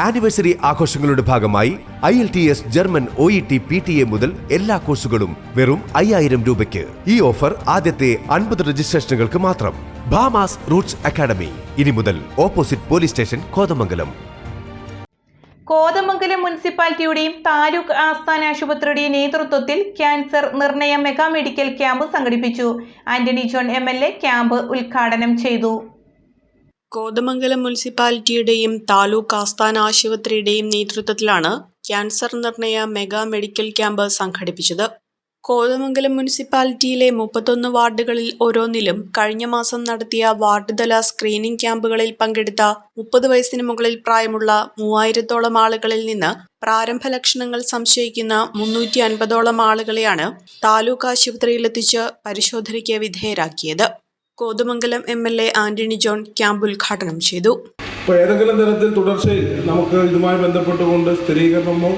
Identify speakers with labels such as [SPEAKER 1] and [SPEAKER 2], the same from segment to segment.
[SPEAKER 1] Anniversary ആഘോഷങ്ങളുടെ ഭാഗമായി IELTS German OET PTA മുതൽ എല്ലാ കോഴ്സുകളും വെറും 5000 രൂപയ്ക്ക്. ഈ ഓഫർ ആദ്യത്തെ 50 രജിസ്ട്രേഷനുകൾക്ക് മാത്രം. ഭാമാസ് റൂട്ട്സ് അക്കാഡമി, ഇനി മുതൽ opposite police station, Kothamangalam.
[SPEAKER 2] Kothamangalam മുനിസിപ്പാലിറ്റിയുടെയും താലൂക്ക് ആസ്ഥാന ആശുപത്രിയുടെയും നേതൃത്വത്തിൽ ക്യാൻസർ നിർണയ മെഗാ മെഡിക്കൽ ക്യാമ്പ് സംഘടിപ്പിച്ചു. ആന്റണി ജോൺ MLA ക്യാമ്പ് ഉദ്ഘാടനം ചെയ്തു.
[SPEAKER 3] കോതമംഗലം മുനിസിപ്പാലിറ്റിയുടെയും താലൂക്ക് ആസ്ഥാന ആശുപത്രിയുടെയും നേതൃത്വത്തിലാണ് ക്യാൻസർ നിർണയ മെഗാ മെഡിക്കൽ ക്യാമ്പ് സംഘടിപ്പിച്ചത്. കോതമംഗലം മുനിസിപ്പാലിറ്റിയിലെ 31 വാർഡുകളിൽ ഓരോന്നിലും കഴിഞ്ഞ മാസം നടത്തിയ വാർഡ് തല സ്ക്രീനിംഗ് ക്യാമ്പുകളിൽ പങ്കെടുത്ത 30 വയസ്സിന് മുകളിൽ പ്രായമുള്ള 3000-ഓളം ആളുകളിൽ നിന്ന് പ്രാരംഭ ലക്ഷണങ്ങൾ സംശയിക്കുന്ന 350-ഓളം ആളുകളെയാണ് താലൂക്ക് ആശുപത്രിയിലെത്തിച്ച് പരിശോധനയ്ക്ക് വിധേയരാക്കിയത്. കോതമംഗലം MLA ആന്റണി ജോൺ ക്യാമ്പ് ഉദ്ഘാടനം ചെയ്തു.
[SPEAKER 4] ഏതെങ്കിലും തരത്തിൽ തുടർച്ചയിൽ നമുക്ക് ഇതുമായി ബന്ധപ്പെട്ടുകൊണ്ട് സ്ഥിരീകരണമോ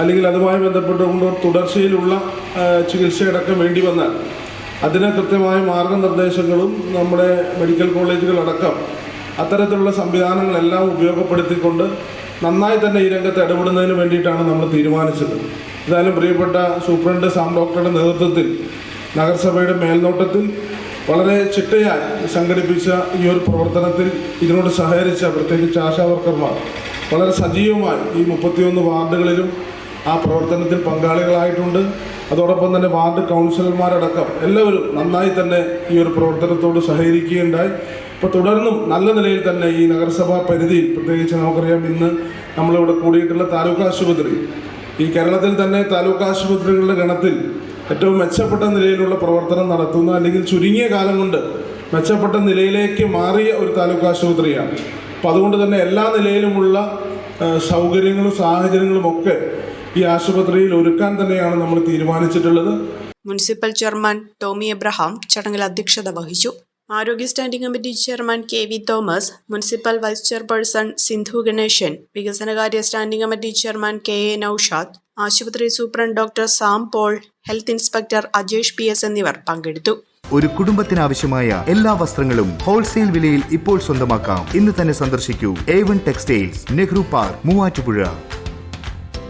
[SPEAKER 4] അല്ലെങ്കിൽ അതുമായി ബന്ധപ്പെട്ടുകൊണ്ട് തുടർച്ചയിലുള്ള ചികിത്സയടക്കം വേണ്ടി വന്നാൽ അതിന് കൃത്യമായ മാർഗനിർദ്ദേശങ്ങളും നമ്മുടെ മെഡിക്കൽ കോളേജുകളടക്കം അത്തരത്തിലുള്ള സംവിധാനങ്ങളെല്ലാം ഉപയോഗപ്പെടുത്തിക്കൊണ്ട് നന്നായി തന്നെ ഈ രംഗത്ത് ഇടപെടുന്നതിന് വേണ്ടിയിട്ടാണ് നമ്മൾ തീരുമാനിച്ചത്. എന്തായാലും പ്രിയപ്പെട്ട സൂപ്രണ്ട് സാം ഡോക്ടറുടെ നേതൃത്വത്തിൽ നഗരസഭയുടെ മേൽനോട്ടത്തിൽ വളരെ ചിട്ടയായി സംഘടിപ്പിച്ച ഈ ഒരു പ്രവർത്തനത്തിൽ ഇതിനോട് സഹകരിച്ച പ്രത്യേകിച്ച് ആശാവർക്കർമാർ വളരെ സജീവമായി ഈ 31 വാർഡുകളിലും ആ പ്രവർത്തനത്തിൽ പങ്കാളികളായിട്ടുണ്ട്. അതോടൊപ്പം തന്നെ വാർഡ് കൗൺസിലർമാരടക്കം എല്ലാവരും നന്നായി തന്നെ ഈ ഒരു പ്രവർത്തനത്തോട് സഹകരിക്കുകയുണ്ടായി. ഇപ്പോൾ തുടർന്നും നല്ല നിലയിൽ തന്നെ ഈ നഗരസഭാ പരിധിയിൽ, പ്രത്യേകിച്ച് നമുക്കറിയാം ഇന്ന് നമ്മളിവിടെ കൂടിയിട്ടുള്ള താലൂക്ക് ആശുപത്രി ഈ കേരളത്തിൽ തന്നെ താലൂക്ക് ആശുപത്രികളുടെ ഗണത്തിൽ ഏറ്റവും മെച്ചപ്പെട്ട നിലയിലുള്ള പ്രവർത്തനം നടത്തുന്ന, അല്ലെങ്കിൽ ചുരുങ്ങിയ കാലം കൊണ്ട് മെച്ചപ്പെട്ട നിലയിലേക്ക് മാറിയ ഒരു താലൂക്ക് ആശുപത്രിയാണ്. അപ്പം അതുകൊണ്ട് തന്നെ എല്ലാ നിലയിലുമുള്ള സൗകര്യങ്ങളും സാഹചര്യങ്ങളും ഒക്കെ ഈ ആശുപത്രിയിൽ ഒരുക്കാൻ തന്നെയാണ് നമ്മൾ തീരുമാനിച്ചിട്ടുള്ളത്.
[SPEAKER 3] മുനിസിപ്പൽ ചെയർമാൻ ടോമി എബ്രഹാം ചടങ്ങിൽ അധ്യക്ഷത വഹിച്ചു. ആരോഗ്യ standing committee chairman KV Thomas, municipal vice chairperson Sindhu Ganesan, വികസനകാര്യ standing committee chairman KA Noushad, ആശുപത്രി superintendent doctor Sam Paul, health inspector Ajesh PS എന്നിവർ പങ്കെടുത്തു.
[SPEAKER 5] ഒരു കുടുംബത്തിനാവശ്യമായ എല്ലാ വസ്ത്രങ്ങളും ഹോൾസെയിൽ വിലയിൽ ഇപ്പോൾ സ്വന്തമാക്കാം. ഇന്ന് തന്നെ സന്ദർശിക്കൂ A1 textiles, Nehru park, Muvattupuzha.